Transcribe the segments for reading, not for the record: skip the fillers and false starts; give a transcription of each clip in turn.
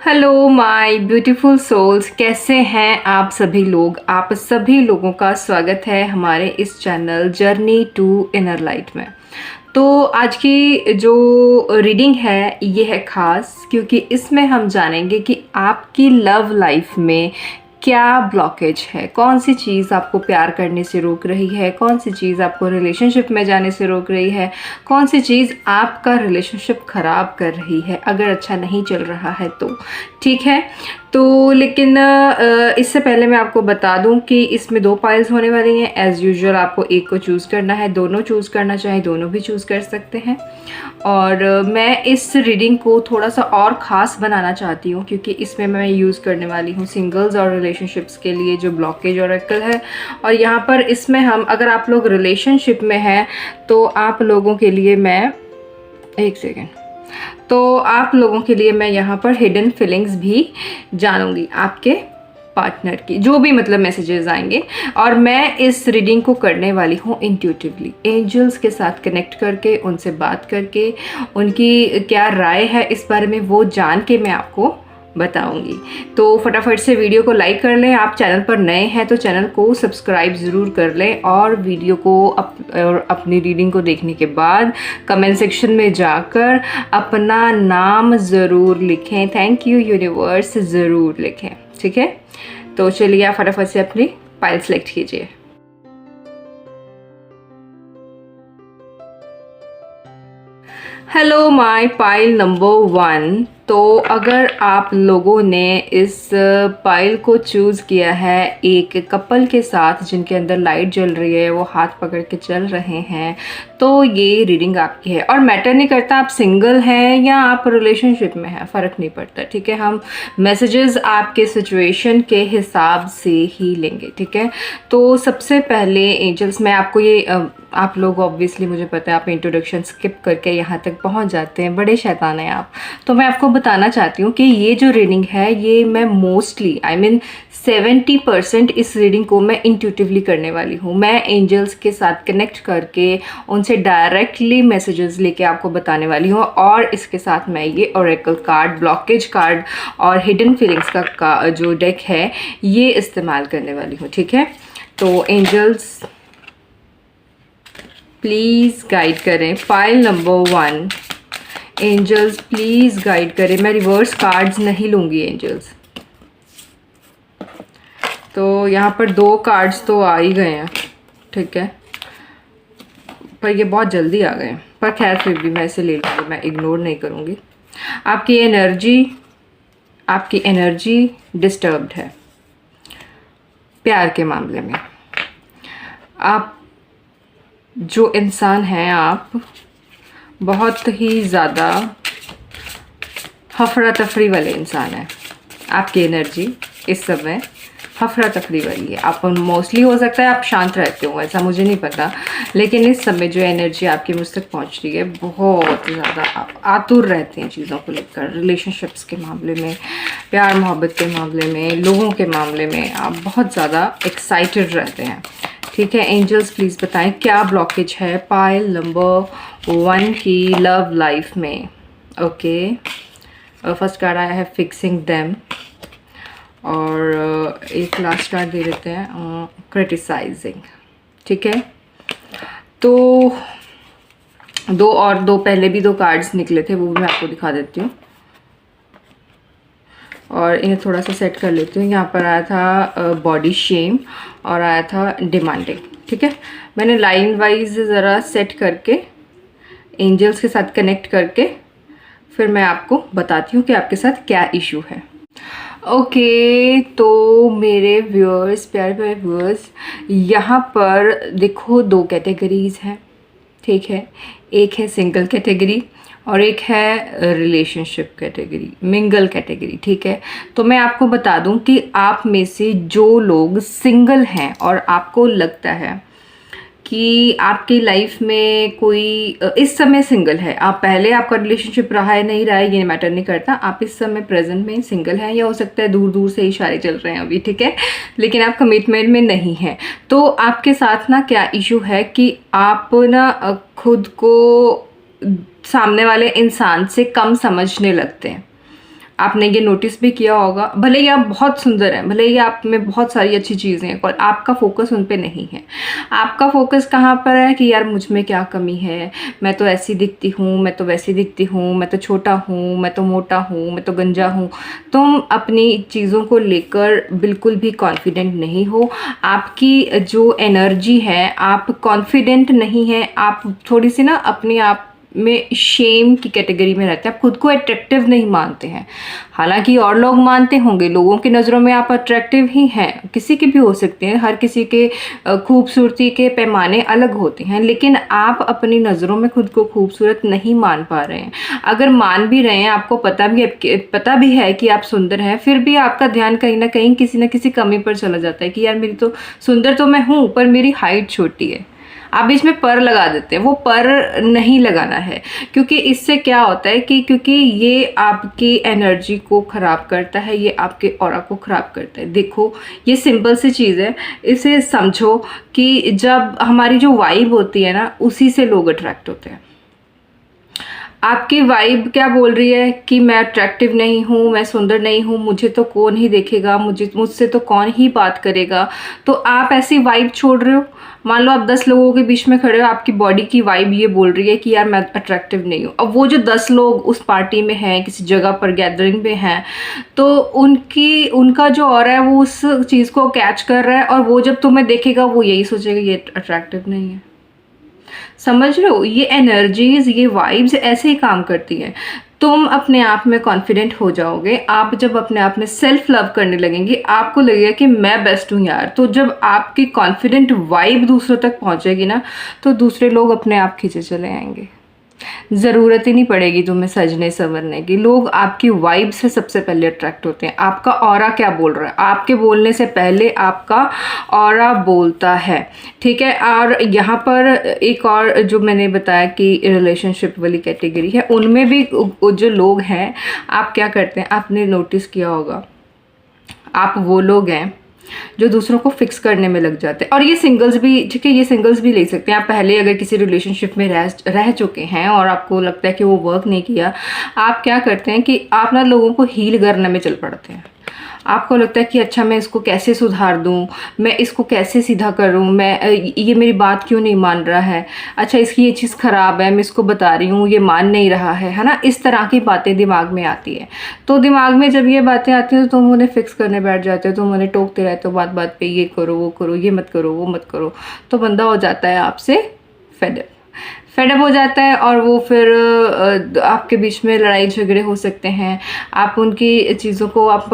Hello my beautiful souls, कैसे हैं आप सभी लोग। आप सभी लोगों का स्वागत है हमारे इस channel journey to inner light में। तो आज की जो रीडिंग है ये है ख़ास, क्योंकि इसमें हम जानेंगे कि आपकी लव लाइफ में क्या ब्लॉकेज है, कौन सी चीज़ आपको प्यार करने से रोक रही है, कौन सी चीज़ आपको रिलेशनशिप में जाने से रोक रही है, कौन सी चीज़ आपका रिलेशनशिप ख़राब कर रही है अगर अच्छा नहीं चल रहा है तो। ठीक है, तो लेकिन इससे पहले मैं आपको बता दूं कि इसमें 2 पाइल्स होने वाली हैं। एज़ यूजुअल आपको एक को चूज़ करना है, दोनों चूज़ करना चाहे दोनों भी चूज़ कर सकते हैं। और मैं इस रीडिंग को थोड़ा सा और ख़ास बनाना चाहती हूँ, क्योंकि इसमें मैं यूज़ करने वाली हूँ सिंगल्स और रिलेशनशिप्स के लिए जो ब्लॉकेज ऑरेकल है। और यहाँ पर इसमें हम, अगर आप लोग रिलेशनशिप में हैं तो आप लोगों के लिए मैं तो आप लोगों के लिए मैं यहाँ पर हिडन फीलिंग्स भी जानूंगी आपके पार्टनर की, जो भी मतलब मैसेजेस आएंगे। और मैं इस रीडिंग को करने वाली हूँ इंट्यूटिवली, एंजल्स के साथ कनेक्ट करके, उनसे बात करके, उनकी क्या राय है इस बारे में वो जान के मैं आपको बताऊंगी। तो फटाफट से वीडियो को लाइक कर लें। आप चैनल पर नए हैं तो चैनल को सब्सक्राइब ज़रूर कर लें, और वीडियो को और अपनी रीडिंग को देखने के बाद कमेंट सेक्शन में जाकर अपना नाम ज़रूर लिखें, थैंक यू यूनिवर्स ज़रूर लिखें। ठीक है, तो चलिए आप फटाफट से अपनी फाइल सेलेक्ट कीजिए। Hello my pile number 1। तो अगर आप लोगों ने इस पाइल को चूज़ किया है एक कपल के साथ जिनके अंदर लाइट जल रही है, वो हाथ पकड़ के चल रहे हैं, तो ये रीडिंग आपकी है। और मैटर नहीं करता आप सिंगल हैं या आप रिलेशनशिप में हैं, फ़र्क नहीं पड़ता। ठीक है, हम मैसेजेस आपके सिचुएशन के हिसाब से ही लेंगे। ठीक है, तो सबसे पहले एंजल्स, मैं आपको ये आप लोग ऑब्वियसली, मुझे पता है आप इंट्रोडक्शन स्किप करके यहाँ तक पहुँच जाते हैं, बड़े शैतान हैं आप। तो मैं आपको बताना चाहती हूँ कि ये जो रीडिंग है ये मैं मोस्टली 70% इस रीडिंग को मैं इंट्यूटिवली करने वाली हूँ। मैं एंजल्स के साथ कनेक्ट करके उनसे डायरेक्टली मैसेजेस लेके आपको बताने वाली हूँ, और इसके साथ मैं ये ओरेकल कार्ड, ब्लॉकेज कार्ड और हिडन फीलिंग्स का जो डेक है ये इस्तेमाल करने वाली हूँ। ठीक है, तो एंजल्स प्लीज़ गाइड करें pile number 1। Angels please guide करें। मैं रिवर्स कार्ड्स नहीं लूँगी एंजल्स। तो यहाँ पर 2 कार्ड्स तो आ ही गए हैं, ठीक है, पर ये बहुत जल्दी आ गए हैं, पर खैर फिर भी मैं इसे ले लूँगी, मैं इग्नोर नहीं करूँगी। आपकी एनर्जी डिस्टर्ब्ड है प्यार के मामले में। आप जो इंसान हैं, आप बहुत ही ज़्यादा हफरा तफरी वाले इंसान हैं। आपकी एनर्जी इस समय हफरा तफरी वाली है। आप मोस्टली, हो सकता है आप शांत रहते हो, ऐसा मुझे नहीं पता, लेकिन इस समय जो एनर्जी आपकी मुझ तक पहुँच रही है, बहुत ज़्यादा आप आतुर रहते हैं चीज़ों को लेकर। रिलेशनशिप्स के मामले में, प्यार मोहब्बत के मामले में, लोगों के मामले में आप बहुत ज़्यादा एक्साइटेड रहते हैं। ठीक है, एंजल्स प्लीज़ बताएं क्या ब्लॉकेज है पाइल नंबर 1 की लव लाइफ में। ओके, फर्स्ट कार्ड आया है फिक्सिंग देम, और एक लास्ट कार्ड दे देते हैं क्रिटिसाइजिंग। ठीक है, तो दो पहले भी 2 कार्ड्स निकले थे, वो भी मैं आपको दिखा देती हूँ, और इन्हें थोड़ा सा सेट कर लेती हूँ। यहाँ पर आया था बॉडी शेम और आया था डिमांडिंग। ठीक है, मैंने लाइन वाइज ज़रा सेट करके एंजल्स के साथ कनेक्ट करके फिर मैं आपको बताती हूँ कि आपके साथ क्या इशू है। ओके, तो मेरे व्यूअर्स, प्यारे प्यारे व्यूअर्स, यहाँ पर देखो 2 कैटेगरीज़ हैं। ठीक है, एक है सिंगल कैटेगरी और एक है रिलेशनशिप कैटेगरी, मिंगल कैटेगरी। ठीक है, तो मैं आपको बता दूं कि आप में से जो लोग सिंगल हैं और आपको लगता है कि आपकी लाइफ में कोई इस समय सिंगल है, आप पहले आपका रिलेशनशिप रहा है नहीं रहा है ये मैटर नहीं करता, आप इस समय प्रेजेंट में सिंगल हैं, या हो सकता है दूर दूर से इशारे चल रहे हैं अभी, ठीक है, लेकिन आप कमिटमेंट में नहीं हैं। तो आपके साथ ना क्या इशू है कि आप ना खुद को सामने वाले इंसान से कम समझने लगते हैं। आपने ये नोटिस भी किया होगा, भले ही आप बहुत सुंदर हैं, भले ही आप में बहुत सारी अच्छी चीज़ें हैं, पर आपका फोकस उन पे नहीं है। आपका फोकस कहाँ पर है कि यार मुझ में क्या कमी है, मैं तो ऐसी दिखती हूँ, मैं तो वैसी दिखती हूँ, मैं तो छोटा हूँ, मैं तो मोटा हूँ, मैं तो गंजा हूँ। तुम अपनी चीज़ों को लेकर बिल्कुल भी कॉन्फिडेंट नहीं हो। आपकी जो एनर्जी है, आप कॉन्फिडेंट नहीं है, आप थोड़ी सी ना अपने आप में शेम की कैटेगरी में रहते हैं, आप खुद को अट्रैक्टिव नहीं मानते हैं। हालांकि और लोग मानते होंगे, लोगों की नज़रों में आप अट्रैक्टिव ही हैं, किसी के भी हो सकते हैं, हर किसी के खूबसूरती के पैमाने अलग होते हैं, लेकिन आप अपनी नज़रों में खुद को खूबसूरत नहीं मान पा रहे हैं। अगर मान भी रहे हैं, आपको पता भी है कि आप सुंदर हैं, फिर भी आपका ध्यान कहीं ना कहीं किसी न किसी कमी पर चला जाता है कि यार मेरी तो सुंदर तो मैं हूँ, पर मेरी हाइट छोटी है। आप बीच में पर लगा देते हैं, वो पर नहीं लगाना है, क्योंकि इससे क्या होता है कि क्योंकि ये आपकी एनर्जी को ख़राब करता है, ये आपके ऑरा को ख़राब करता है। देखो, ये सिंपल सी चीज़ है, इसे समझो कि जब हमारी जो वाइब होती है ना, उसी से लोग अट्रैक्ट होते हैं। आपकी वाइब क्या बोल रही है कि मैं अट्रैक्टिव नहीं हूँ, मैं सुंदर नहीं हूँ, मुझे तो कौन ही देखेगा, मुझसे तो कौन ही बात करेगा। तो आप ऐसी वाइब छोड़ रहे हो। मान लो आप 10 लोगों के बीच में खड़े हो, आपकी बॉडी की वाइब ये बोल रही है कि यार मैं अट्रैक्टिव नहीं हूँ। अब वो जो 10 लोग उस पार्टी में हैं, किसी जगह पर गैदरिंग में हैं, तो उनका जो ऑरा है वो उस चीज़ को कैच कर रहा है, और वो जब तुम्हें देखेगा वो यही सोचेगा ये अट्रैक्टिव नहीं है। समझ रहे हो, ये एनर्जीज, ये वाइब्स ऐसे ही काम करती हैं। तुम अपने आप में कॉन्फिडेंट हो जाओगे, आप जब अपने आप में सेल्फ लव करने लगेंगे, आपको लगेगा कि मैं बेस्ट हूँ यार। तो जब आपकी कॉन्फिडेंट वाइब दूसरों तक पहुँचेगी ना, तो दूसरे लोग अपने आप खींचे चले आएंगे। ज़रूरत ही नहीं पड़ेगी तुम्हें सजने संवरने की। लोग आपकी वाइब से सबसे पहले अट्रैक्ट होते हैं। आपका ऑरा क्या बोल रहा है, आपके बोलने से पहले आपका ऑरा बोलता है, ठीक है। और यहाँ पर एक और जो मैंने बताया कि रिलेशनशिप वाली कैटेगरी है, उनमें भी जो लोग हैं, आप क्या करते हैं, आपने नोटिस किया होगा, आप वो लोग हैं जो दूसरों को फिक्स करने में लग जाते हैं। और ये सिंगल्स भी, ठीक है, ये सिंगल्स भी ले सकते हैं। आप पहले अगर किसी रिलेशनशिप में रह चुके हैं और आपको लगता है कि वो वर्क नहीं किया, आप क्या करते हैं कि आप ना लोगों को हील करने में चल पड़ते हैं। आपको लगता है कि अच्छा मैं इसको कैसे सुधार दूं, मैं इसको कैसे सीधा करूं, मैं ये मेरी बात क्यों नहीं मान रहा है, अच्छा इसकी ये चीज़ ख़राब है, मैं इसको बता रही हूँ, ये मान नहीं रहा है ना। इस तरह की बातें दिमाग में आती है। तो दिमाग में जब ये बातें आती हैं तो तुम उन्हें फिक्स करने बैठ जाते हो, तुम उन्हें टोकते रहते हो बात बात पे, ये करो वो करो, ये मत करो वो मत करो। तो बंदा हो जाता है आपसे फेडअप हो जाता है, और वो फिर आपके बीच में लड़ाई झगड़े हो सकते हैं। आप उनकी चीज़ों को आप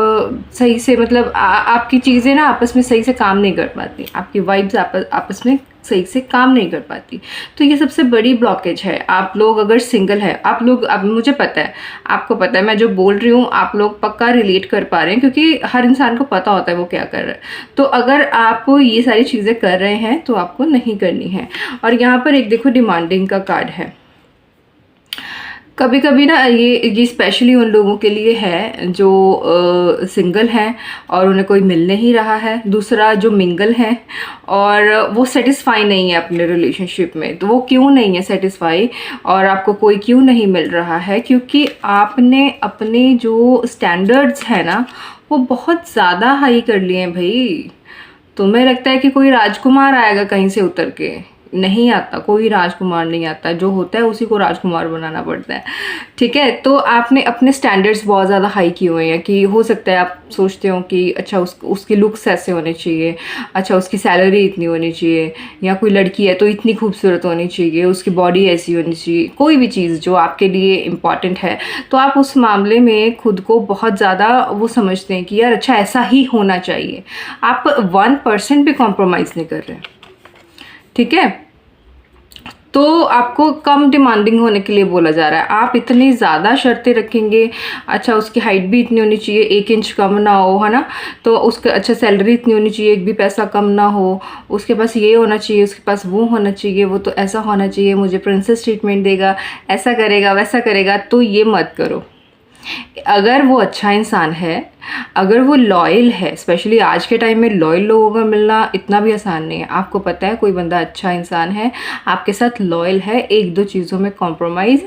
सही से, मतलब आपकी चीज़ें ना आपस में सही से काम नहीं कर पाती, आपकी वाइब्स आपस में सही से काम नहीं कर पाती। तो ये सबसे बड़ी ब्लॉकेज है। आप लोग अगर सिंगल है, आप लोग, अब मुझे पता है, आपको पता है मैं जो बोल रही हूँ आप लोग पक्का रिलेट कर पा रहे हैं, क्योंकि हर इंसान को पता होता है वो क्या कर रहा है। तो अगर आप ये सारी चीज़ें कर रहे हैं तो आपको नहीं करनी है। और यहाँ पर एक देखो डिमांडिंग का कार्ड है। कभी कभी ना ये स्पेशली उन लोगों के लिए है जो सिंगल हैं और उन्हें कोई मिल नहीं रहा है, दूसरा जो मिंगल हैं और वो सेटिस्फाई नहीं है अपने रिलेशनशिप में। तो वो क्यों नहीं है सेटिस्फाई और आपको कोई क्यों नहीं मिल रहा है, क्योंकि आपने अपने जो स्टैंडर्ड्स हैं ना वो बहुत ज़्यादा हाई कर लिए हैं भाई। तुम्हें लगता है कि कोई राजकुमार आएगा कहीं से उतर के, नहीं आता, कोई राजकुमार नहीं आता, जो होता है उसी को राजकुमार बनाना पड़ता है, ठीक है। तो आपने अपने स्टैंडर्ड्स बहुत ज़्यादा हाई किए हुए हैं कि हो सकता है आप सोचते हो कि अच्छा उसकी लुक्स ऐसे होने चाहिए, अच्छा उसकी सैलरी इतनी होनी चाहिए, या कोई लड़की है तो इतनी खूबसूरत होनी चाहिए, उसकी बॉडी ऐसी होनी चाहिए, कोई भी चीज़ जो आपके लिए इम्पॉर्टेंट है। तो आप उस मामले में खुद को बहुत ज़्यादा वो समझते हैं कि यार अच्छा ऐसा ही होना चाहिए। आप 1% भी कॉम्प्रोमाइज़ नहीं कर रहे हैं, ठीक है। तो आपको कम डिमांडिंग होने के लिए बोला जा रहा है। आप इतनी ज़्यादा शर्तें रखेंगे, अच्छा उसकी हाइट भी इतनी होनी चाहिए, 1 इंच कम ना हो, है ना, तो उसका अच्छा सैलरी इतनी होनी चाहिए, एक भी पैसा कम ना हो, उसके पास ये होना चाहिए, उसके पास वो होना चाहिए, वो तो ऐसा होना चाहिए, मुझे प्रिंसेस ट्रीटमेंट देगा, ऐसा करेगा वैसा करेगा। तो ये मत करो। अगर वो अच्छा इंसान है, अगर वो लॉयल है, स्पेशली आज के टाइम में लॉयल लोगों का मिलना इतना भी आसान नहीं है। आपको पता है कोई बंदा अच्छा इंसान है, आपके साथ लॉयल है, 1-2 चीज़ों में कॉम्प्रोमाइज़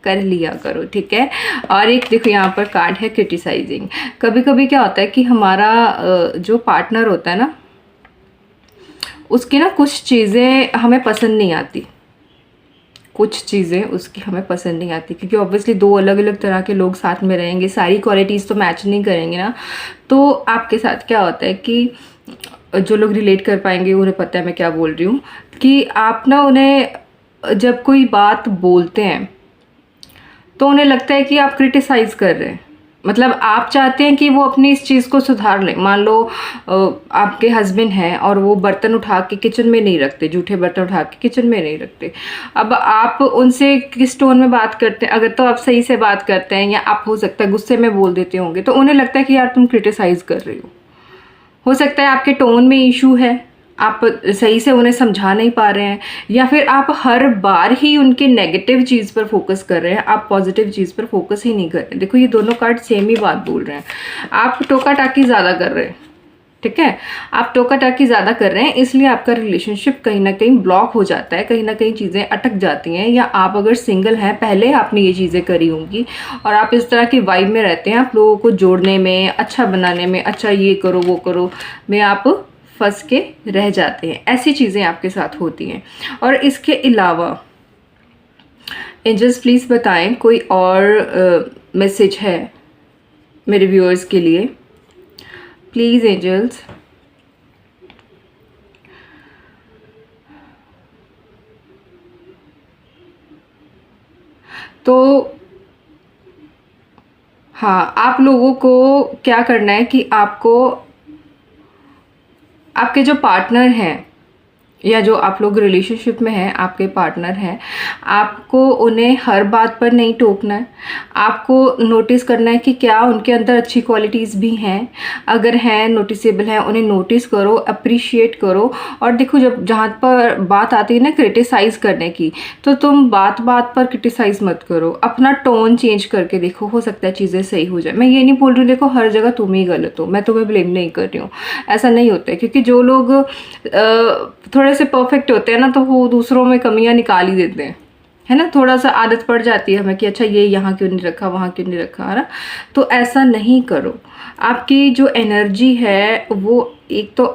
कर लिया करो, ठीक है। और एक देखो यहाँ पर कार्ड है क्रिटिसाइजिंग। कभी कभी क्या होता है कि हमारा जो पार्टनर होता है ना, उसकी ना कुछ चीज़ें हमें पसंद नहीं आती, कुछ चीज़ें उसकी हमें पसंद नहीं आती, क्योंकि ऑब्वियसली दो अलग अलग तरह के लोग साथ में रहेंगे, सारी क्वालिटीज़ तो मैच नहीं करेंगे ना। तो आपके साथ क्या होता है कि जो लोग रिलेट कर पाएंगे उन्हें पता है मैं क्या बोल रही हूँ, कि आप ना उन्हें जब कोई बात बोलते हैं तो उन्हें लगता है कि आप क्रिटिसाइज़ कर रहे हैं। मतलब आप चाहते हैं कि वो अपनी इस चीज़ को सुधार लें। मान लो आपके हस्बैंड हैं और वो बर्तन उठा के किचन में नहीं रखते, जूठे बर्तन उठा के किचन में नहीं रखते। अब आप उनसे किस टोन में बात करते हैं, अगर तो आप सही से बात करते हैं, या आप हो सकता है गुस्से में बोल देते होंगे, तो उन्हें लगता है कि यार तुम क्रिटिसाइज़ कर रही हो सकता है आपके टोन में इशू है, आप सही से उन्हें समझा नहीं पा रहे हैं, या फिर आप हर बार ही उनके नेगेटिव चीज़ पर फोकस कर रहे हैं, आप पॉजिटिव चीज़ पर फोकस ही नहीं कर रहे। देखो ये दोनों कार्ड सेम ही बात बोल रहे हैं। आप टोका टाकी ज़्यादा कर रहे हैं, ठीक है, आप टोका टाकी ज़्यादा कर रहे हैं, इसलिए आपका रिलेशनशिप कहीं ना कहीं ब्लॉक हो जाता है, कहीं ना कहीं चीज़ें अटक जाती हैं। या आप अगर सिंगल हैं, पहले आपने ये चीज़ें करी होंगी और आप इस तरह की वाइब में रहते हैं, आप लोगों को जोड़ने में, अच्छा बनाने में, अच्छा ये करो वो करो में आप फंस के रह जाते हैं। ऐसी चीज़ें आपके साथ होती हैं। और इसके अलावा एंजल्स प्लीज़ बताएं कोई और मैसेज है मेरे व्यूअर्स के लिए, प्लीज़ एंजल्स। तो हाँ, आप लोगों को क्या करना है कि आपको आपके जो पार्टनर हैं या जो आप लोग रिलेशनशिप में हैं, आपके पार्टनर हैं, आपको उन्हें हर बात पर नहीं टोकना है। आपको नोटिस करना है कि क्या उनके अंदर अच्छी क्वालिटीज़ भी हैं, अगर हैं, नोटिसेबल हैं, उन्हें नोटिस करो, अप्रिशिएट करो। और देखो जब जहाँ पर बात आती है ना क्रिटिसाइज़ करने की, तो तुम बात बात पर क्रिटिसाइज़ मत करो, अपना टोन चेंज करके देखो, हो सकता है चीज़ें सही हो जाए। मैं ये नहीं बोल रही हूँ देखो हर जगह तुम ही गलत हो, मैं तुम्हें ब्लेम नहीं कर रही हूँ, ऐसा नहीं होता है। क्योंकि जो लोग थोड़े से परफेक्ट होते हैं ना, तो वो दूसरों में कमियां निकाल ही देते हैं, है ना। थोड़ा सा आदत पड़ जाती है हमें कि अच्छा ये यहाँ क्यों नहीं रखा, वहाँ क्यों नहीं रखा, है ना। तो ऐसा नहीं करो। आपकी जो एनर्जी है वो, एक तो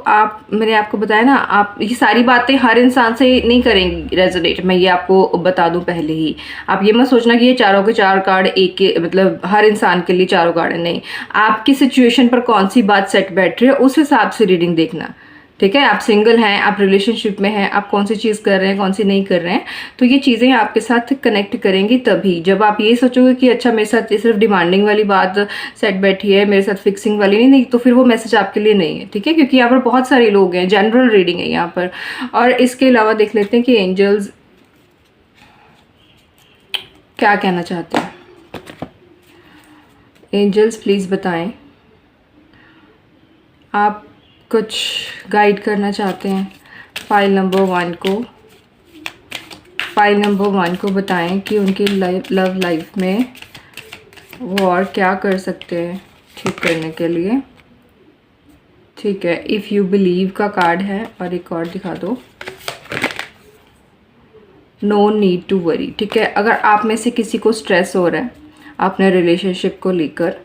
मैंने आपको बताया ना, आप ये सारी बातें हर इंसान से नहीं करेंगी रेजोनेट, मैं ये आपको बता दूं पहले ही। आप ये मत सोचना कि ये चारों के चार कार्ड एक के मतलब हर इंसान के लिए चारों कार्ड है, नहीं। आपकी सिचुएशन पर कौन सी बात सेट बैठ रही है उस हिसाब से रीडिंग देखना, ठीक है। आप सिंगल हैं, आप रिलेशनशिप में हैं, आप कौन सी चीज़ कर रहे हैं, कौन सी नहीं कर रहे हैं, तो ये चीज़ें आपके साथ कनेक्ट करेंगी तभी। जब आप ये सोचोगे कि अच्छा मेरे साथ ये सिर्फ डिमांडिंग वाली बात सेट बैठी है, मेरे साथ फिक्सिंग वाली नहीं, तो फिर वो मैसेज आपके लिए नहीं है, ठीक है। क्योंकि यहाँ पर बहुत सारे लोग हैं, जनरल रीडिंग है यहाँ पर। और इसके अलावा देख लेते हैं कि एंजल्स क्या कहना चाहते हैं। एंजल्स प्लीज़ बताएं, आप कुछ गाइड करना चाहते हैं फाइल नंबर 1 को बताएं कि उनकी लव लाइफ में वो और क्या कर सकते हैं ठीक करने के लिए, ठीक है। इफ़ यू बिलीव का कार्ड है, और एक और दिखा दो, नो नीड टू वरी, ठीक है। अगर आप में से किसी को स्ट्रेस हो रहा है अपने रिलेशनशिप को लेकर,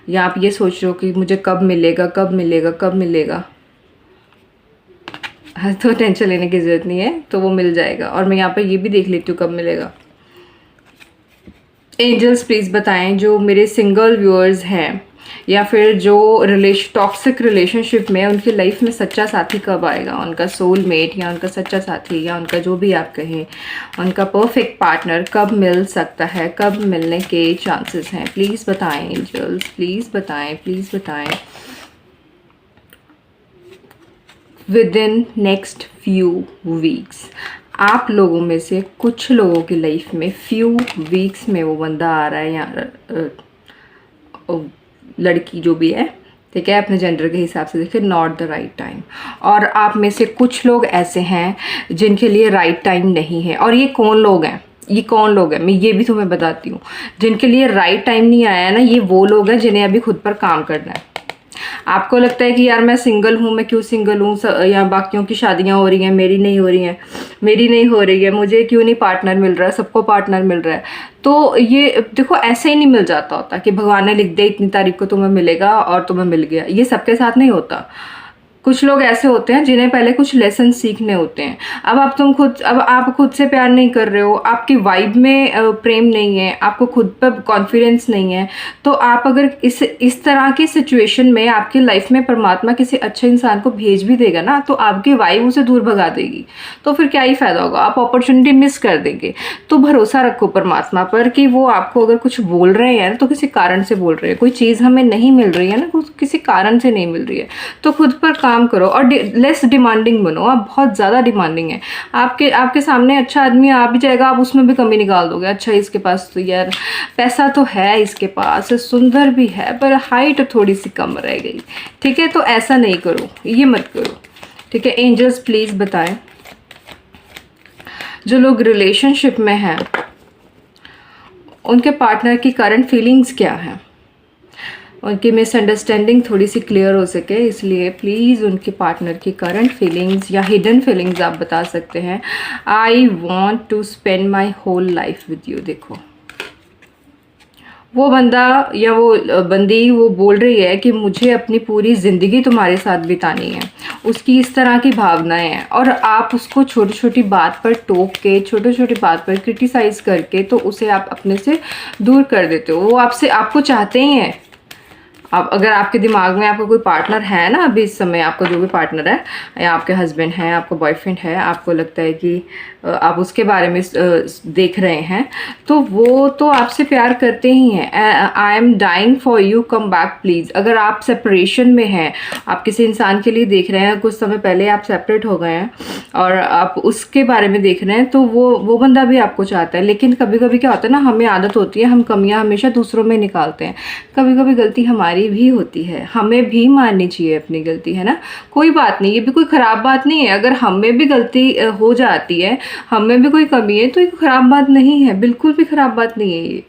या आप ये सोच रहे हो कि मुझे कब मिलेगा कब मिलेगा कब मिलेगा, तो टेंशन लेने की ज़रूरत नहीं है, तो वो मिल जाएगा। और मैं यहाँ पर ये भी देख लेती हूँ कब मिलेगा। एंजल्स प्लीज़ बताएं जो मेरे सिंगल व्यूअर्स हैं या फिर जो टॉक्सिक रिलेशनशिप में, उनकी लाइफ में सच्चा साथी कब आएगा, उनका सोलमेट या उनका सच्चा साथी या उनका जो भी आप कहें, उनका परफेक्ट पार्टनर कब मिल सकता है, कब मिलने के चांसेस हैं, प्लीज़ बताएं एंजल्स, प्लीज़ बताएं, प्लीज़ बताएं। With in next few weeks, आप लोगों में से कुछ लोगों की लाइफ में फ्यू वीक्स में वो बंदा आ रहा है, या लड़की जो भी है, ठीक है, अपने जेंडर के हिसाब से देखिए, नॉट द राइट टाइम। और आप में से कुछ लोग ऐसे हैं जिनके लिए राइट टाइम नहीं है। और ये कौन लोग हैं, ये कौन लोग हैं, मैं ये भी तुम्हें बताती हूँ। जिनके लिए राइट टाइम नहीं आया है ना, ये वो लोग हैं जिन्हें अभी खुद पर काम करना है। आपको लगता है कि यार मैं सिंगल हूँ, मैं क्यों सिंगल हूँ, या बाकियों की शादियाँ हो रही हैं, मेरी नहीं हो रही हैं, मेरी नहीं हो रही है, मुझे क्यों नहीं पार्टनर मिल रहा है, सबको पार्टनर मिल रहा है। तो ये देखो, ऐसे ही नहीं मिल जाता होता कि भगवान ने लिख दिया इतनी तारीख को तुम्हें मिलेगा और तुम्हें मिल गया। ये सबके साथ नहीं होता। कुछ लोग ऐसे होते हैं जिन्हें पहले कुछ लेसन सीखने होते हैं। अब आप खुद से प्यार नहीं कर रहे हो, आपकी वाइब में प्रेम नहीं है, आपको खुद पर कॉन्फिडेंस नहीं है, तो आप अगर इस तरह की सिचुएशन में आपकी लाइफ में परमात्मा किसी अच्छे इंसान को भेज भी देगा ना, तो आपकी वाइब उसे दूर भगा देगी। तो फिर क्या ही फायदा होगा, आप अपॉर्चुनिटी मिस कर देंगे। तो भरोसा रखो परमात्मा पर कि वो आपको अगर कुछ बोल रहे हैं तो किसी कारण से बोल रहे हैं। कोई चीज़ हमें नहीं मिल रही है ना, किसी कारण से नहीं मिल रही है, तो खुद पर काम करो और लेस डिमांडिंग बनो। आप बहुत ज़्यादा डिमांडिंग है। आपके सामने अच्छा आदमी आ भी जाएगा, आप उसमें भी कमी निकाल दोगे। अच्छा, इसके पास तो यार पैसा तो है, इसके पास सुंदर भी है, पर हाइट थोड़ी सी कम रह गई। ठीक है, तो ऐसा नहीं करो, ये मत करो। ठीक है, एंजल्स प्लीज़ बताएं, जो लोग रिलेशनशिप में हैं उनके पार्टनर की करंट फीलिंग्स क्या हैं, उनकी मिसअंडरस्टैंडिंग थोड़ी सी क्लियर हो सके, इसलिए प्लीज़ उनके पार्टनर की करंट फीलिंग्स या हिडन फीलिंग्स आप बता सकते हैं। I want to spend my whole life with you. देखो, वो बंदा या वो बंदी वो बोल रही है कि मुझे अपनी पूरी ज़िंदगी तुम्हारे साथ बितानी है। उसकी इस तरह की भावनाएं हैं और आप उसको छोटी छोटी बात पर टोक के, छोटी छोटी बात पर क्रिटिसाइज़ करके तो उसे आप अपने से दूर कर देते हो। वो आपको चाहते ही हैं। अब अगर आपके दिमाग में आपका कोई पार्टनर है ना, अभी इस समय आपका जो भी पार्टनर है, या आपके हस्बैंड है, आपका बॉयफ्रेंड है, आपको लगता है कि आप उसके बारे में देख रहे हैं, तो वो तो आपसे प्यार करते ही हैं। I am dying for you, come back please. अगर आप सेपरेशन में हैं, आप किसी इंसान के लिए देख रहे हैं, कुछ समय पहले आप सेपरेट हो गए हैं और आप उसके बारे में देख रहे हैं, तो वो बंदा भी आपको चाहता है। लेकिन कभी कभी क्या होता है ना, हमें आदत होती है, हम कमियां हमेशा दूसरों में निकालते हैं। कभी कभी गलती हमारी भी होती है, हमें भी माननी चाहिए अपनी गलती, है ना। कोई बात नहीं, ये भी कोई ख़राब बात नहीं है। अगर हमें भी गलती हो जाती है, हमें भी कोई कमी है, तो ये ख़राब बात नहीं है, बिल्कुल भी ख़राब बात नहीं है। ये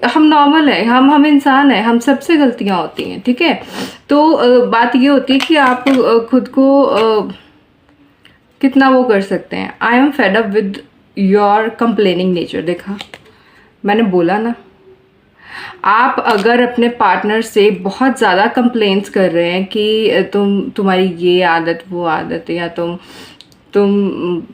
हम नॉर्मल है, हम इंसान है, हम सबसे गलतियां होती हैं। ठीक है, तो बात ये होती है कि आप खुद को कितना वो कर सकते हैं। I am fed up with your complaining nature. देखा, मैंने बोला ना, आप अगर अपने पार्टनर से बहुत ज़्यादा कंप्लेंट्स कर रहे हैं कि तुम्हारी ये आदत वो आदत है, या तुम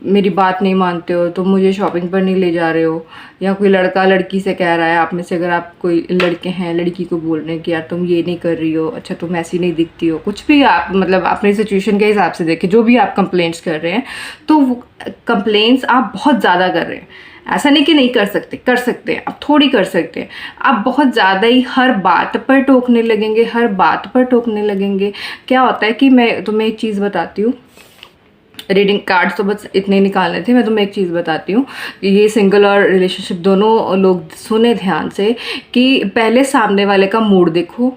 मेरी बात नहीं मानते हो, तुम मुझे शॉपिंग पर नहीं ले जा रहे हो, या कोई लड़का लड़की से कह रहा है, आप में से अगर आप कोई लड़के हैं लड़की को बोल रहे हैं कि यार तुम ये नहीं कर रही हो, अच्छा तुम ऐसी नहीं दिखती हो, कुछ भी आप मतलब अपनी सिचुएशन के हिसाब से देखें, जो भी आप कंप्लेंट्स कर रहे हैं, तो कंप्लेंट्स आप बहुत ज़्यादा कर रहे हैं। ऐसा नहीं कि नहीं कर सकते, कर सकते हैं, आप थोड़ी कर सकते हैं। आप बहुत ज़्यादा ही हर बात पर टोकने लगेंगे, हर बात पर टोकने लगेंगे। क्या होता है कि मैं तुम्हें एक चीज़ बताती हूँ, रीडिंग कार्ड्स तो बस इतने निकालने थे। मैं तुम्हें एक चीज़ बताती हूँ, ये सिंगल और रिलेशनशिप दोनों लोग सुने ध्यान से, कि पहले सामने वाले का मूड देखो,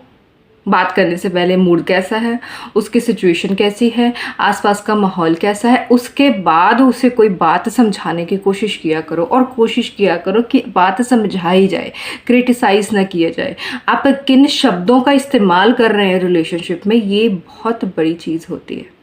बात करने से पहले मूड कैसा है, उसकी सिचुएशन कैसी है, आसपास का माहौल कैसा है, उसके बाद उसे कोई बात समझाने की कोशिश किया करो, और कोशिश किया करो कि बात समझाई जाए, क्रिटिसाइज़ ना किया जाए। आप किन शब्दों का इस्तेमाल कर रहे हैं रिलेशनशिप में, ये बहुत बड़ी चीज़ होती है।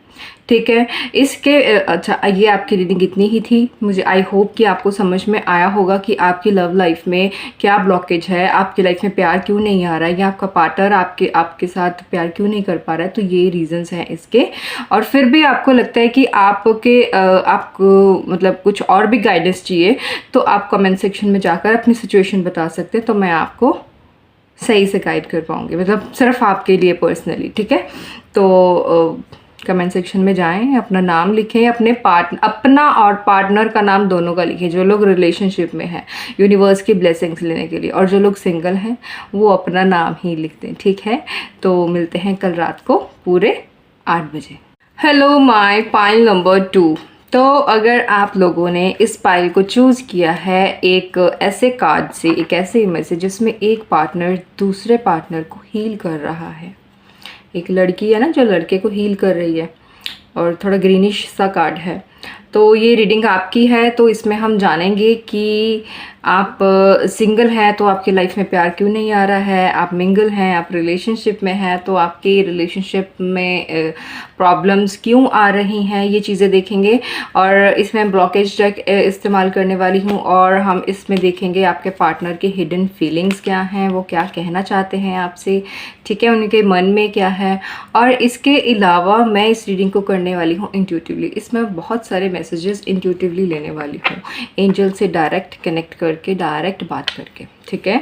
ठीक है, इसके अच्छा, ये आपकी रीडिंग इतनी ही थी। मुझे आई होप कि आपको समझ में आया होगा कि आपकी लव लाइफ में क्या ब्लॉकेज है, आपकी लाइफ में प्यार क्यों नहीं आ रहा है, या आपका पार्टनर आपके साथ प्यार क्यों नहीं कर पा रहा है। तो ये रीजंस हैं इसके। और फिर भी आपको लगता है कि आपको मतलब कुछ और भी गाइडेंस चाहिए, तो आप कमेंट सेक्शन में जाकर अपनी सिचुएशन बता सकते हैं, तो मैं आपको सही से गाइड कर पाऊँगी, मतलब सिर्फ आपके लिए पर्सनली। ठीक है, तो कमेंट सेक्शन में जाएं, अपना नाम लिखें, अपना और पार्टनर का नाम दोनों का लिखें, जो लोग रिलेशनशिप में हैं, यूनिवर्स की ब्लेसिंग्स लेने के लिए। और जो लोग सिंगल हैं वो अपना नाम ही लिख दें। ठीक है, तो मिलते हैं कल रात को पूरे 8 बजे। Hello my pile number 2। तो अगर आप लोगों ने इस पाइल को चूज़ किया है एक ऐसे कार्ड से, एक ऐसे इमेज से जिसमें एक पार्टनर दूसरे पार्टनर को हील कर रहा है, एक लड़की है ना जो लड़के को हील कर रही है, और थोड़ा ग्रीनिश सा कार्ड है, तो ये रीडिंग आपकी है, तो इसमें हम जानेंगे कि आप सिंगल हैं तो आपकी लाइफ में प्यार क्यों नहीं आ रहा है, आप मिंगल हैं, आप रिलेशनशिप में हैं तो आपके रिलेशनशिप में प्रॉब्लम्स क्यों आ रही हैं, ये चीज़ें देखेंगे। और इसमें ब्लॉकेज डेक इस्तेमाल करने वाली हूँ, और हम इसमें देखेंगे आपके पार्टनर की हिडन फीलिंग्स क्या हैं, वो क्या कहना चाहते हैं आपसे, ठीक है, उनके मन में क्या है। और इसके अलावा मैं इस रीडिंग को करने वाली हूँ इंट्यूटिवली। इसमें बहुत सारे मैसेजेस इंट्यूटिवली लेने वाली हूँ, एंजल से डायरेक्ट कनेक्ट करके, डायरेक्ट बात करके, ठीक है।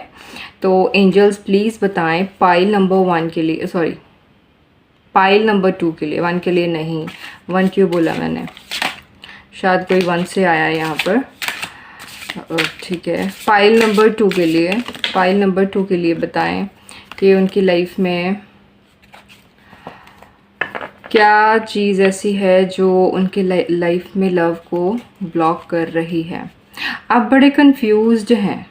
तो एंजल्स प्लीज़ बताएं पाइल नंबर 1 के लिए, सॉरी पाइल नंबर 2 के लिए, 1 के लिए नहीं, 1 क्यों बोला मैंने, शायद कोई 1 से आया है यहाँ पर, ठीक है। पाइल नंबर 2 के लिए, पाइल नंबर 2 के लिए बताएं कि उनकी लाइफ में क्या चीज़ ऐसी है जो उनके लाइफ में लव को ब्लॉक कर रही है। आप बड़े कंफ्यूज्ड हैं,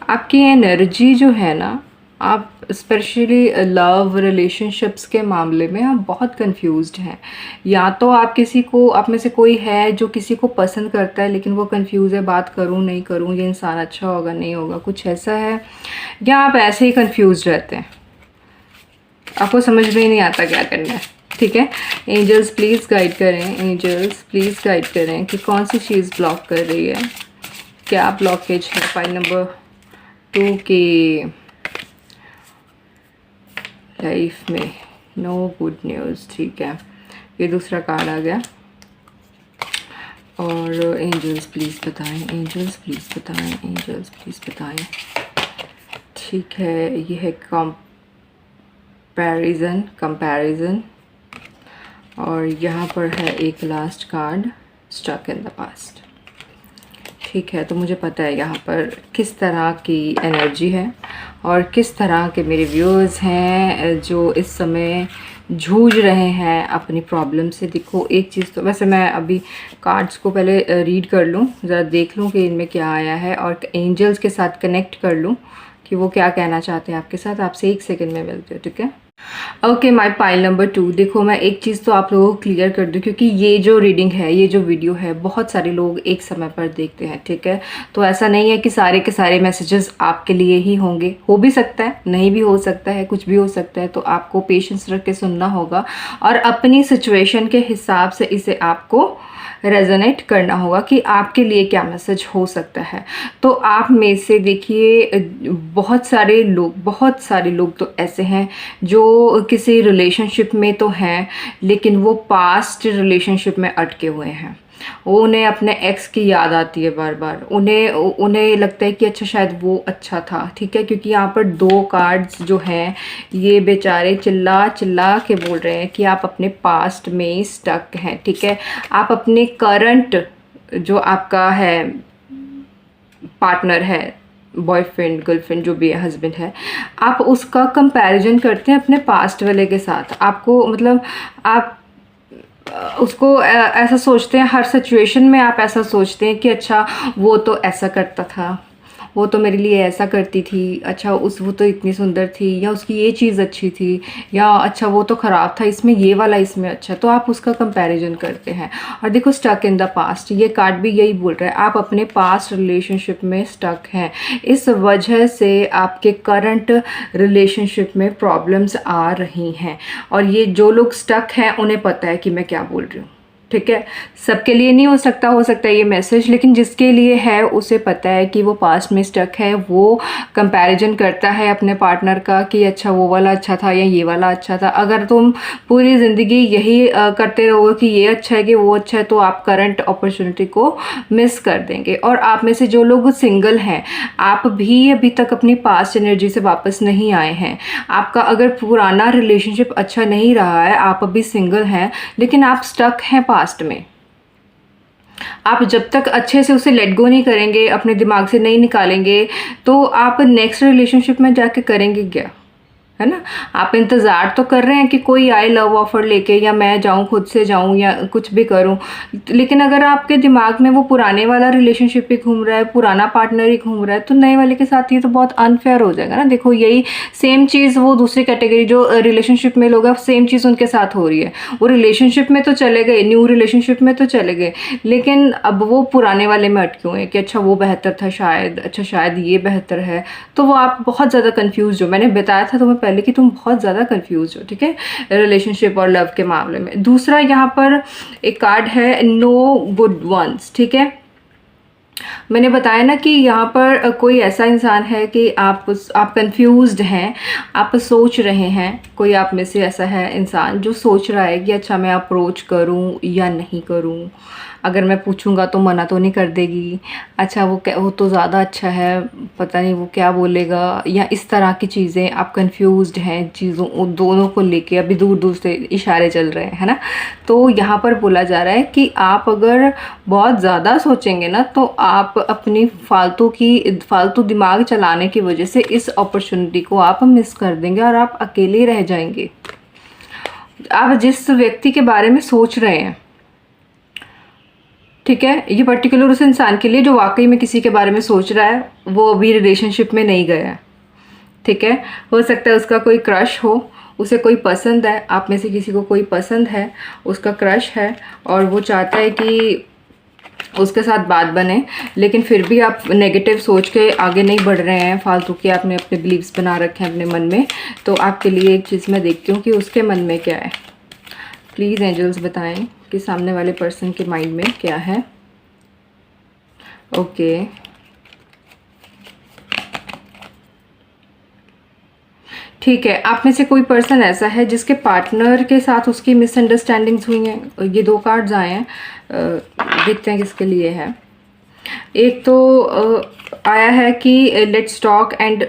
आपकी एनर्जी जो है ना, आप स्पेशली लव रिलेशनशिप्स के मामले में आप बहुत कंफ्यूज्ड हैं। या तो आप किसी को, आप में से कोई है जो किसी को पसंद करता है लेकिन वो कंफ्यूज है, बात करूं नहीं करूं, ये इंसान अच्छा होगा नहीं होगा, कुछ ऐसा है। या आप ऐसे ही कंफ्यूज रहते हैं, आपको समझ में ही नहीं आता क्या करना है, ठीक है। एंजल्स प्लीज़ गाइड करें, एंजल्स प्लीज़ गाइड करें कि कौन सी चीज़ ब्लॉक कर रही है, क्या ब्लॉकेज है फाइल नंबर 2 की लाइफ में। नो गुड न्यूज़, ठीक है, ये दूसरा कार्ड आ गया। और एंजल्स प्लीज़ बताएं, एंजल्स प्लीज़ बताएं, एंजल्स प्लीज़ बताएं, ठीक है। ये है कंपैरिजन, और यहाँ पर है एक last card, stuck in the past, ठीक है। तो मुझे पता है यहाँ पर किस तरह की एनर्जी है और किस तरह के मेरे व्यूअर्स हैं जो इस समय जूझ रहे हैं अपनी प्रॉब्लम से। देखो एक चीज़ तो, वैसे मैं अभी कार्ड्स को पहले रीड कर लूँ, ज़रा देख लूँ कि इनमें क्या आया है, और एंजल्स के साथ कनेक्ट कर लूँ कि वो क्या कहना चाहते हैं आपके साथ। आपसे 1 सेकंड में मिलते हो, ठीक है। Okay my pile number 2। देखो मैं एक चीज़ तो आप लोगों को क्लियर कर दूं, क्योंकि ये जो रीडिंग है, ये जो वीडियो है, बहुत सारे लोग एक समय पर देखते हैं, ठीक है। तो ऐसा नहीं है कि सारे के सारे मैसेजेस आपके लिए ही होंगे, हो भी सकता है, नहीं भी हो सकता है, कुछ भी हो सकता है। तो आपको पेशेंस रख के सुनना होगा और अपनी सिचुएशन के हिसाब से इसे आपको रेजोनेट करना होगा कि आपके लिए क्या मैसेज हो सकता है। तो आप में से देखिए बहुत सारे लोग तो ऐसे हैं जो किसी रिलेशनशिप में तो हैं, लेकिन वो पास्ट रिलेशनशिप में अटके हुए हैं। उन्हें अपने एक्स की याद आती है बार बार, उन्हें लगता है कि अच्छा शायद वो अच्छा था, ठीक है। क्योंकि यहाँ पर 2 कार्ड्स जो हैं, ये बेचारे चिल्ला चिल्ला के बोल रहे हैं कि आप अपने पास्ट में स्टक हैं, ठीक है। आप अपने करंट जो आपका है पार्टनर है, बॉयफ्रेंड गर्लफ्रेंड जो भी है, हस्बैंड है, आप उसका कंपैरिजन करते हैं अपने पास्ट वाले के साथ। आपको मतलब आप उसको ऐसा सोचते हैं, हर सिचुएशन में आप ऐसा सोचते हैं कि अच्छा वो तो ऐसा करता था, वो तो मेरे लिए ऐसा करती थी, अच्छा वो तो इतनी सुंदर थी, या उसकी ये चीज़ अच्छी थी, या अच्छा वो तो ख़राब था, इसमें ये वाला इसमें अच्छा। तो आप उसका कंपैरिजन करते हैं। और देखो स्टक इन द पास्ट, ये कार्ड भी यही बोल रहा है, आप अपने पास्ट रिलेशनशिप में स्टक हैं। इस वजह से आपके करंट रिलेशनशिप में प्रॉब्लम्स आ रही हैं, और ये जो लोग स्टक हैं उन्हें पता है कि मैं क्या बोल रही हूँ, ठीक है। सबके लिए नहीं हो सकता है ये मैसेज, लेकिन जिसके लिए है उसे पता है कि वो पास्ट में स्टक है। वो कंपैरिजन करता है अपने पार्टनर का कि अच्छा वो वाला अच्छा था या ये वाला अच्छा था। अगर तुम पूरी ज़िंदगी यही करते रहोगे कि ये अच्छा है कि वो अच्छा है, तो आप करंट अपॉर्चुनिटी को मिस कर देंगे। और आप में से जो लोग सिंगल हैं, आप भी अभी तक अपनी पास्ट एनर्जी से वापस नहीं आए हैं। आपका अगर पुराना रिलेशनशिप अच्छा नहीं रहा है, आप अभी सिंगल हैं, लेकिन आप स्टक हैं पास्ट में। आप जब तक अच्छे से उसे लेट गो नहीं करेंगे, अपने दिमाग से नहीं निकालेंगे, तो आप नेक्स्ट रिलेशनशिप में जाके करेंगे क्या? है ना। आप इंतज़ार तो कर रहे हैं कि कोई आए लव ऑफ़र लेके, या मैं जाऊँ, खुद से जाऊँ, या कुछ भी करूँ। लेकिन अगर आपके दिमाग में वो पुराने वाला रिलेशनशिप ही घूम रहा है, पुराना पार्टनर ही घूम रहा है, तो नए वाले के साथ ये तो बहुत अनफेयर हो जाएगा ना। देखो यही सेम चीज़ वो दूसरी कैटेगरी जो रिलेशनशिप में लोग हैं, सेम चीज़ उनके साथ हो रही है। वो रिलेशनशिप में तो चले गए, न्यू रिलेशनशिप में तो चले गए, लेकिन अब वो पुराने वाले में अटके हुए हैं कि अच्छा वो बेहतर था शायद, अच्छा शायद ये बेहतर है। तो वो आप बहुत ज़्यादा कन्फ्यूज़ हो। मैंने बताया था तुम्हें पहले कि तुम बहुत ज़्यादा कंफ्यूज हो, ठीक है, रिलेशनशिप और लव के मामले में। दूसरा यहाँ पर एक कार्ड है नो गुड वंस, ठीक है। मैंने बताया ना कि यहाँ पर कोई ऐसा इंसान है कि आप कंफ्यूज्ड हैं, आप सोच रहे हैं, कोई आप में से ऐसा है इंसान जो सोच रहा है कि अच्छा मैं अप्रोच करूँ या नहीं करूँ, अगर मैं पूछूंगा तो मना तो नहीं कर देगी, अच्छा वो तो ज़्यादा अच्छा है, पता नहीं वो क्या बोलेगा, या इस तरह की चीज़ें। आप कंफ्यूज्ड हैं चीज़ों दोनों को लेके, अभी दूर दूर से इशारे चल रहे हैं, है ना। तो यहाँ पर बोला जा रहा है कि आप अगर बहुत ज़्यादा सोचेंगे ना, तो आप अपनी फालतू दिमाग चलाने की वजह से इस अपॉर्चुनिटी को आप मिस कर देंगे और आप अकेले रह जाएंगे। आप जिस व्यक्ति के बारे में सोच रहे हैं, ठीक है, ये पर्टिकुलर उस इंसान के लिए जो वाकई में किसी के बारे में सोच रहा है, वो अभी रिलेशनशिप में नहीं गया है, ठीक है। हो सकता है उसका कोई क्रश हो, उसे कोई पसंद है, आप में से किसी को कोई पसंद है, उसका क्रश है और वो चाहता है कि उसके साथ बात बने, लेकिन फिर भी आप नेगेटिव सोच के आगे नहीं बढ़ रहे हैं, फालतू के आपने अपने बिलीव्स बना रखे हैं अपने मन में। तो आपके लिए एक चीज़ मैं देखती हूँ कि उसके मन में क्या है। प्लीज़ एंजल्स बताएं कि सामने वाले पर्सन के माइंड में क्या है। ओके, ठीक है, आप में से कोई पर्सन ऐसा है जिसके पार्टनर के साथ उसकी मिसअंडरस्टैंडिंग्स हुई हैं। ये दो कार्ड्स आए हैं, देखते हैं किसके लिए है। एक तो आया है कि let's talk and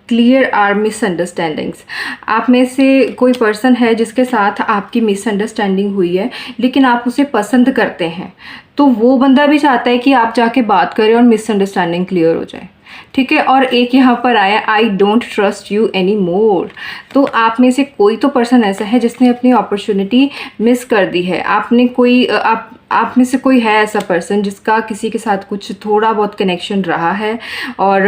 clear our misunderstandings. आप में से कोई पर्सन है जिसके साथ आपकी मिसअंडरस्टैंडिंग हुई है, लेकिन आप उसे पसंद करते हैं, तो वो बंदा भी चाहता है कि आप जाके बात करें और मिसअंडरस्टैंडिंग क्लियर हो जाए, ठीक है। और एक यहाँ पर आया आई डोंट ट्रस्ट यू एनी मोर। तो आप में से कोई तो पर्सन ऐसा है जिसने अपनी अपॉर्चुनिटी मिस कर दी है। आपने कोई आप में से कोई है ऐसा पर्सन जिसका किसी के साथ कुछ थोड़ा बहुत कनेक्शन रहा है और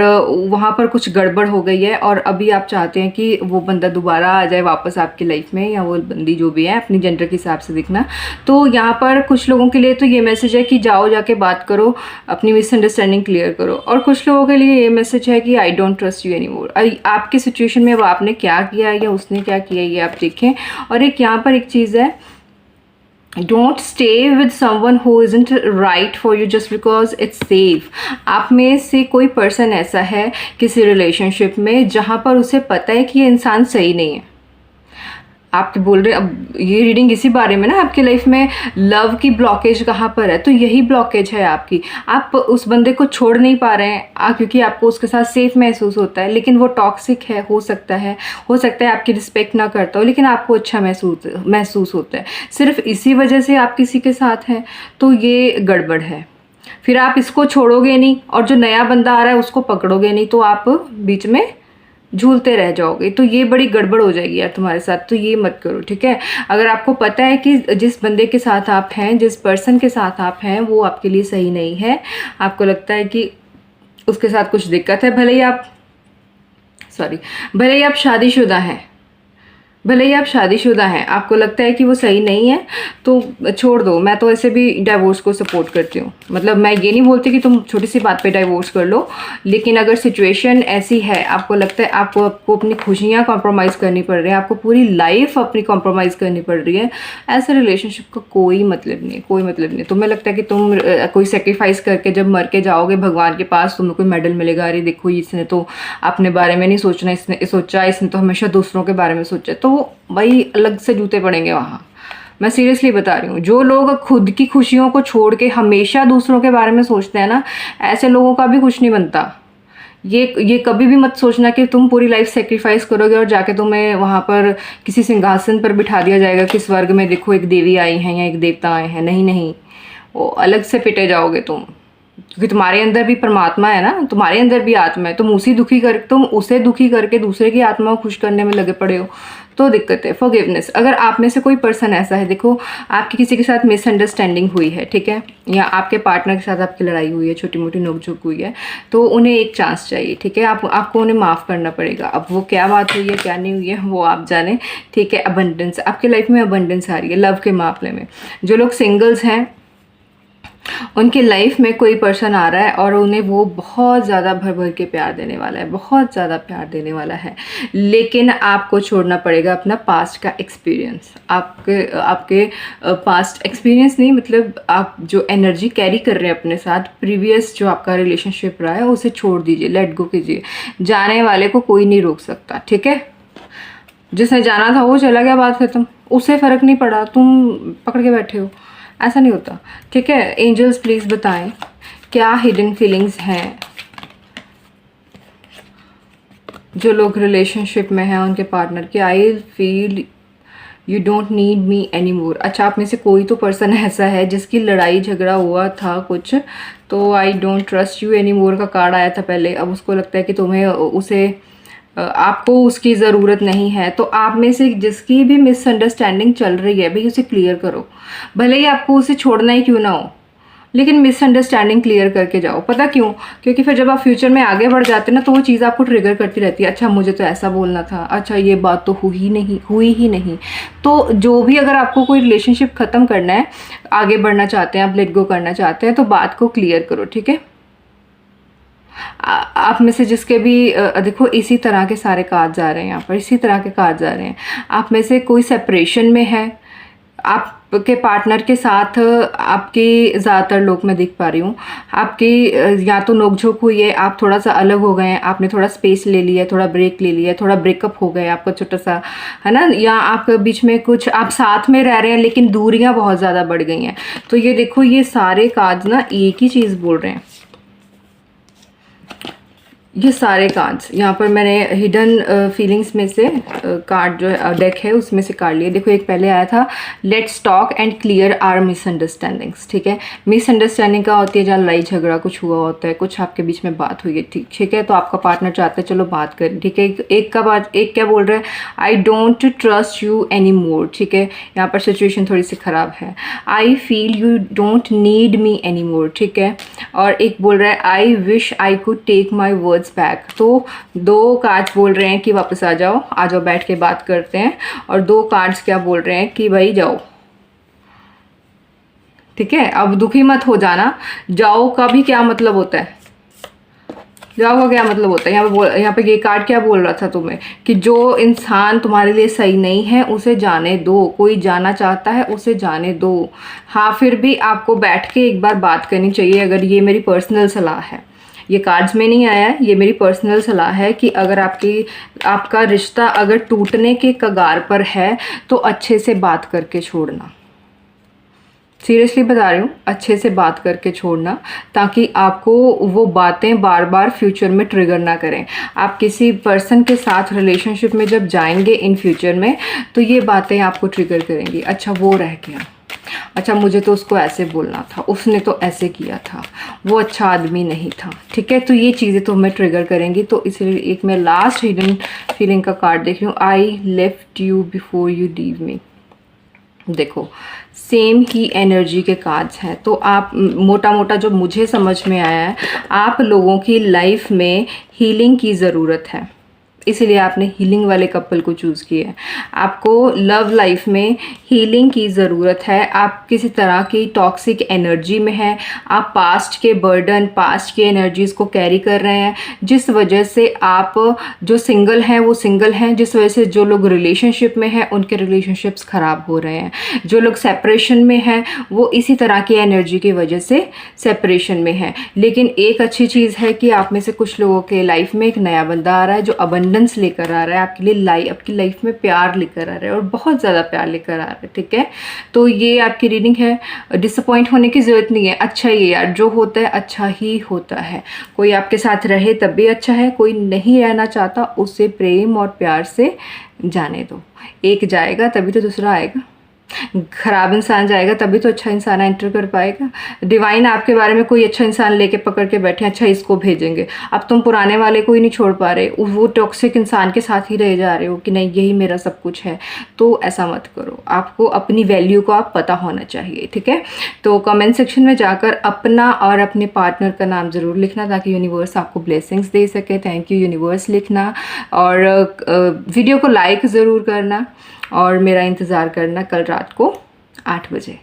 वहाँ पर कुछ गड़बड़ हो गई है, और अभी आप चाहते हैं कि वो बंदा दोबारा आ जाए वापस आपकी लाइफ में, या वो बंदी जो भी है, अपनी जेंडर के हिसाब से दिखना। तो यहाँ पर कुछ लोगों के लिए तो ये मैसेज है कि जाओ जाके बात करो, अपनी मिसअंडरस्टैंडिंग क्लियर करो। और कुछ लोगों के लिए ये मैसेज है कि आई डोंट ट्रस्ट यू एनी मोर। आपकी सिचुएशन में वो आपने क्या किया या उसने क्या किया, ये आप देखें। और एक यहाँ पर एक चीज़ है, don't stay with someone who isn't right for you just because it's safe. आप में से कोई पर्सन ऐसा है किसी रिलेशनशिप में जहाँ पर उसे पता है कि ये इंसान सही नहीं है। आप बोल रहे, अब ये रीडिंग इसी बारे में ना, आपकी लाइफ में लव की ब्लॉकेज कहाँ पर है, तो यही ब्लॉकेज है आपकी। आप उस बंदे को छोड़ नहीं पा रहे हैं क्योंकि आपको उसके साथ सेफ महसूस होता है, लेकिन वो टॉक्सिक है, हो सकता है आपकी रिस्पेक्ट ना करता हो, लेकिन आपको अच्छा महसूस होता है। सिर्फ इसी वजह से आप किसी के साथ हैं, तो ये गड़बड़ है। फिर आप इसको छोड़ोगे नहीं और जो नया बंदा आ रहा है उसको पकड़ोगे नहीं, तो आप बीच में झूलते रह जाओगे, तो ये बड़ी गड़बड़ हो जाएगी यार तुम्हारे साथ। तो ये मत करो, ठीक है। अगर आपको पता है कि जिस बंदे के साथ आप हैं, जिस पर्सन के साथ आप हैं, वो आपके लिए सही नहीं है, आपको लगता है कि उसके साथ कुछ दिक्कत है, भले ही आप शादीशुदा हैं, आपको लगता है कि वो सही नहीं है, तो छोड़ दो। मैं तो ऐसे भी डाइवोर्स को सपोर्ट करती हूँ। मतलब मैं ये नहीं बोलती कि तुम छोटी सी बात पे डाइवोर्स कर लो, लेकिन अगर सिचुएशन ऐसी है, आपको लगता है आपको अपनी खुशियाँ कॉम्प्रोमाइज़ करनी पड़ रही है, आपको पूरी लाइफ अपनी कॉम्प्रोमाइज़ करनी पड़ रही है, ऐसे रिलेशनशिप का कोई मतलब नहीं। तुम्हें लगता है कि तुम कोई सेक्रीफाइस करके जब मर के जाओगे भगवान के पास, तुम्हें कोई मेडल मिलेगा, अरे देखो इसने तो अपने बारे में नहीं सोचना, इसने तो हमेशा दूसरों के बारे में सोचा, तो भाई अलग से जूते पड़ेंगे वहाँ। मैं सीरियसली बता रही हूँ, जो लोग खुद की खुशियों को छोड़ के हमेशा दूसरों के बारे में सोचते हैं ना, ऐसे लोगों का भी कुछ नहीं बनता। ये कभी भी मत सोचना कि तुम पूरी लाइफ सेक्रीफाइस करोगे और जाके तुम्हें वहाँ पर किसी सिंहासन पर बिठा दिया जाएगा कि स्वर्ग में देखो एक देवी आई हैं या एक देवता आए हैं। नहीं, वो अलग से पिटे जाओगे तुम। क्योंकि तुम्हारे अंदर भी परमात्मा है ना, तुम्हारे अंदर भी आत्मा है, तुम उसे दुखी करके दूसरे की आत्मा को खुश करने में लगे पड़े हो, तो दिक्कत है। फॉरगिवनेस, अगर आप में से कोई पर्सन ऐसा है, देखो आपकी किसी के साथ मिसअंडरस्टैंडिंग हुई है, ठीक है, या आपके पार्टनर के साथ आपकी लड़ाई हुई है, छोटी मोटी नोकझोंक हुई है, तो उन्हें एक चांस चाहिए, ठीक है, आपको उन्हें माफ़ करना पड़ेगा। अब वो क्या बात हुई है क्या नहीं हुई है वो आप जाने, ठीक है। अबंडेंस, आपके लाइफ में अबंडेंस आ रही है लव के मामले में। जो लोग सिंगल्स हैं उनके लाइफ में कोई पर्सन आ रहा है और उन्हें वो बहुत ज़्यादा भर भर के प्यार देने वाला है, बहुत ज़्यादा प्यार देने वाला है, लेकिन आपको छोड़ना पड़ेगा अपना पास्ट का एक्सपीरियंस। आपके पास्ट एक्सपीरियंस नहीं, मतलब आप जो एनर्जी कैरी कर रहे हैं अपने साथ, प्रीवियस जो आपका रिलेशनशिप रहा है उसे छोड़ दीजिए, लेट गो कीजिए। जाने वाले को कोई नहीं रोक सकता, ठीक है। जिसने जाना था वो चला गया, बात खत्म, उससे फ़र्क नहीं पड़ा, तुम पकड़ के बैठे हो, ऐसा नहीं होता, ठीक है। एंजल्स प्लीज़ बताएं क्या हिडन फीलिंग्स हैं जो लोग रिलेशनशिप में हैं उनके पार्टनर की। आई feel you don't need me any मोर। अच्छा, आप में से कोई तो पर्सन ऐसा है जिसकी लड़ाई झगड़ा हुआ था कुछ, तो आई डोंट ट्रस्ट यू एनी मोर का कार्ड आया था पहले, अब उसको लगता है कि तुम्हें आपको उसकी ज़रूरत नहीं है। तो आप में से जिसकी भी मिसअंडरस्टैंडिंग चल रही है भाई, उसे क्लियर करो, भले ही आपको उसे छोड़ना ही क्यों ना हो, लेकिन मिसअंडरस्टैंडिंग क्लियर करके जाओ। पता क्यों? क्योंकि फिर जब आप फ्यूचर में आगे बढ़ जाते हैं ना, तो वो चीज़ आपको ट्रिगर करती रहती है, अच्छा मुझे तो ऐसा बोलना था, अच्छा ये बात तो हुई ही नहीं। तो जो भी, अगर आपको कोई रिलेशनशिप ख़त्म करना है, आगे बढ़ना चाहते हैं, आप लेट गो करना चाहते हैं, तो बात को क्लियर करो, ठीक है। आप में से जिसके भी देखो इसी तरह के सारे कार्ड्स आ रहे हैं यहाँ पर, इसी तरह के कार्ड्स आ रहे हैं। आप में से कोई सेपरेशन में है, आपके पार्टनर के साथ आपकी ज़्यादातर लोग मैं देख पा रही हूँ, आपकी या तो नोकझोंक हुई है, आप थोड़ा सा अलग हो गए हैं, आपने थोड़ा स्पेस ले लिया है, थोड़ा ब्रेक ले लिया है, थोड़ा ब्रेकअप हो गया आपका छोटा सा, है ना, या आपके बीच में कुछ, आप साथ में रह रहे हैं लेकिन दूरियाँ बहुत ज़्यादा बढ़ गई हैं। तो ये देखो, ये सारे कार्ड्स ना एक ही चीज़ बोल रहे हैं, ये सारे कार्ड्स यहाँ पर मैंने हिडन फीलिंग्स में से कार्ड जो डेक है उसमें से कार्ड लिए। देखो, एक पहले आया था let's talk and clear our misunderstandings, ठीक है। मिसअंडरस्टैंडिंग का होती है जहाँ लड़ाई झगड़ा कुछ हुआ होता है, कुछ आपके बीच में बात हुई है, ठीक है, तो आपका पार्टनर चाहता है चलो बात करें, ठीक है। एक क्या बोल रहा है, I don't trust you any more, ठीक है, यहाँ पर सिचुएशन थोड़ी सी ख़राब है। I feel you don't need me any more, ठीक है। और एक बोल रहा है I wish I could take my words back. तो दो कार्ड्स बोल रहे हैं कि वापस आ जाओ बैठ के बात करते हैं, और दो कार्ड्स क्या बोल रहे हैं कि भाई जाओ, ठीक है। अब दुखी मत हो जाना, जाओ का भी क्या मतलब होता है, जाओ का क्या मतलब होता है, यहाँ पे ये कार्ड क्या बोल रहा था तुम्हें कि जो इंसान तुम्हारे लिए सही नहीं है उसे जाने दो, कोई जाना चाहता है उसे जाने दो। हाँ, फिर भी आपको बैठ के एक बार बात करनी चाहिए। अगर ये मेरी पर्सनल सलाह है, ये कार्ड्स में नहीं आया है, ये मेरी पर्सनल सलाह है कि अगर आपका रिश्ता अगर टूटने के कगार पर है तो अच्छे से बात करके छोड़ना, सीरियसली बता रही हूँ, अच्छे से बात करके छोड़ना, ताकि आपको वो बातें बार बार फ्यूचर में ट्रिगर ना करें। आप किसी पर्सन के साथ रिलेशनशिप में जब जाएंगे इन फ्यूचर में, तो ये बातें आपको ट्रिगर करेंगी, अच्छा वो रह गया, अच्छा मुझे तो उसको ऐसे बोलना था, उसने तो ऐसे किया था, वो अच्छा आदमी नहीं था, ठीक है। तो ये चीज़ें तो हमें ट्रिगर करेंगी। तो इसलिए एक मैं लास्ट हिडन फीलिंग का कार्ड देख रही हूँ, I left you before you leave me. देखो, सेम ही एनर्जी के कार्ड्स हैं। तो आप मोटा मोटा जो मुझे समझ में आया है, आप लोगों की लाइफ में हीलिंग की ज़रूरत है, इसीलिए आपने हीलिंग वाले कपल को चूज़ किया है। आपको लव लाइफ में हीलिंग की ज़रूरत है। आप किसी तरह की टॉक्सिक एनर्जी में हैं, आप पास्ट के बर्डन, पास्ट की एनर्जीज़ को कैरी कर रहे हैं, जिस वजह से आप जो सिंगल हैं वो सिंगल हैं, जिस वजह से जो लोग रिलेशनशिप में हैं उनके रिलेशनशिप्स ख़राब हो रहे हैं, जो लोग सेपरेशन में हैं वो इसी तरह की एनर्जी की वजह से सेपरेशन में हैं। लेकिन एक अच्छी चीज़ है कि आप में से कुछ लोगों के लाइफ में एक नया बंदा आ रहा है जो अबंडेंस लेकर आ रहा है, आपके लिए आपकी लाइफ में प्यार लेकर आ रहा है, और बहुत ज़्यादा प्यार लेकर आ रहा है, ठीक है। तो ये आपकी रीडिंग है, डिसअपॉइंट होने की ज़रूरत नहीं है। अच्छा ही यार, जो होता है अच्छा ही होता है। कोई आपके साथ रहे तब भी अच्छा है, कोई नहीं रहना चाहता उसे प्रेम और प्यार से जाने दो। एक जाएगा तभी तो दूसरा आएगा, खराब इंसान जाएगा तभी तो अच्छा इंसान एंटर कर पाएगा। डिवाइन आपके बारे में कोई अच्छा इंसान लेके पकड़ के बैठे, अच्छा इसको भेजेंगे। अब तुम पुराने वाले को ही नहीं छोड़ पा रहे, वो टॉक्सिक इंसान के साथ ही रह जा रहे हो कि नहीं यही मेरा सब कुछ है। तो ऐसा मत करो, आपको अपनी वैल्यू को आप पता होना चाहिए, ठीक है। तो कमेंट सेक्शन में जाकर अपना और अपने पार्टनर का नाम ज़रूर लिखना ताकि यूनिवर्स आपको ब्लेसिंग्स दे सके। थैंक यू यूनिवर्स लिखना, और वीडियो को लाइक ज़रूर करना, और मेरा इंतज़ार करना कल रात को 8 बजे।